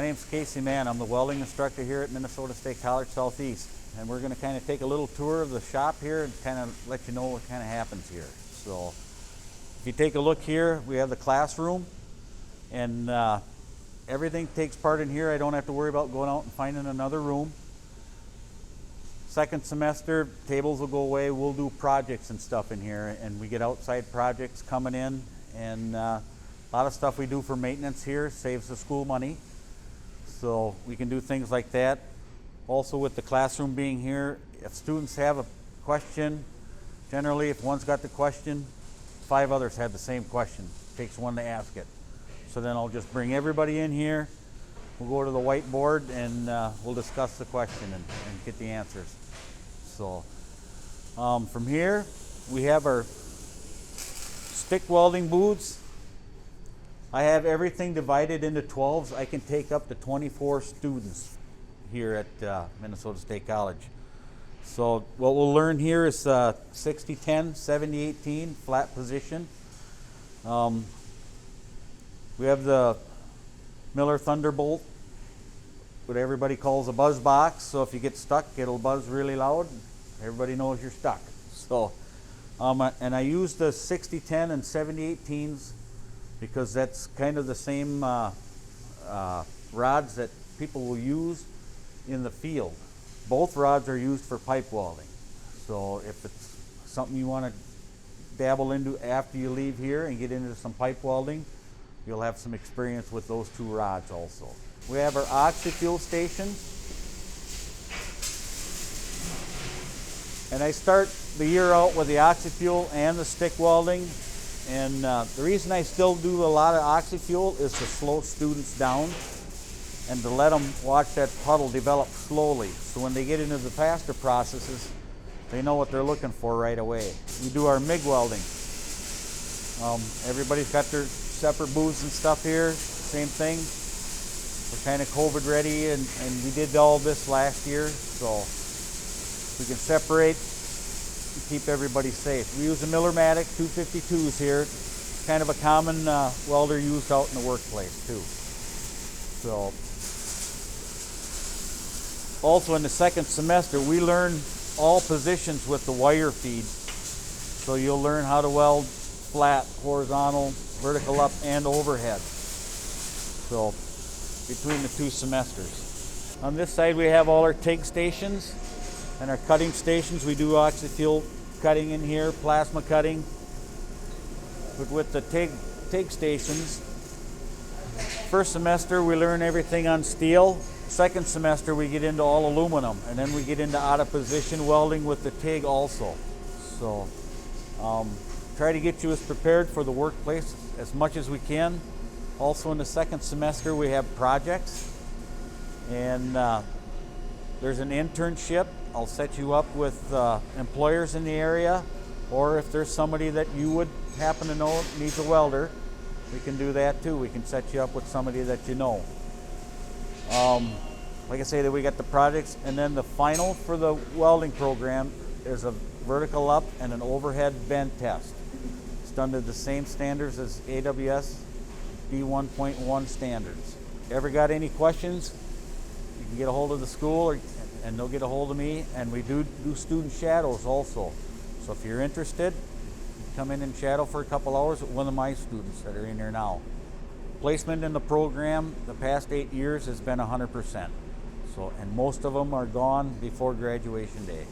My name's Casey Mann. I'm the welding instructor here at Minnesota State College Southeast. And we're going to kind of take a little tour of the shop here and kind of let you know what kind of happens here. So if you take a look here, we have the classroom, and everything takes part in here. I don't have to worry about going out and finding another room. Second semester, tables will go away. We'll do projects and stuff in here, and we get outside projects coming in, and a lot of stuff we do for maintenance here saves the school money. So we can do things like that. Also, with the classroom being here, if students have a question, generally if one's got the question, 5 others have the same question. It takes one to ask it. So then I'll just bring everybody in here. We'll go to the whiteboard and we'll discuss the question and get the answers. So from here, we have our stick welding booths. I have everything divided into 12s. I can take up to 24 students here at Minnesota State College. So what we'll learn here is 60-10, 70-18, flat position. We have the Miller Thunderbolt, what everybody calls a buzz box. So if you get stuck, it'll buzz really loud. Everybody knows you're stuck. So, and I use the 60-10 and 70-18s because that's kind of the same rods that people will use in the field. Both rods are used for pipe welding. So if it's something you want to dabble into after you leave here and get into some pipe welding, you'll have some experience with those 2 rods also. We have our oxy-fuel station. And I start the year out with the oxy-fuel and the stick welding. And the reason I still do a lot of oxy-fuel is to slow students down and to let them watch that puddle develop slowly. So when they get into the faster processes, they know what they're looking for right away. We do our MIG welding. Everybody's got their separate booths and stuff here. Same thing. We're kind of COVID ready, and we did all this last year, so we can separate and keep everybody safe. We use a Millermatic 252s here. Kind of a common welder used out in the workplace too. So also in the second semester, we learn all positions with the wire feed. So you'll learn how to weld flat, horizontal, vertical up, and overhead. So between the 2 semesters. On this side, we have all our TIG stations and our cutting stations. We do oxy-fuel cutting in here, plasma cutting. But with the TIG stations, first semester we learn everything on steel. Second semester we get into all aluminum, and then we get into out of position welding with the TIG also. So try to get you as prepared for the workplace as much as we can. Also in the second semester we have projects, and there's an internship. I'll set you up with employers in the area, or if there's somebody that you would happen to know needs a welder, we can do that too. We can set you up with somebody that you know. Like I say, that we got the projects, and then the final for the welding program is a vertical up and an overhead bend test. It's done to the same standards as AWS D1.1 standards. Ever got any questions, you can get a hold of the school, and they'll get a hold of me. And we do student shadows also. So if you're interested, come in and shadow for a couple hours with one of my students that are in there now. Placement in the program the past 8 years has been 100%. So, and most of them are gone before graduation day.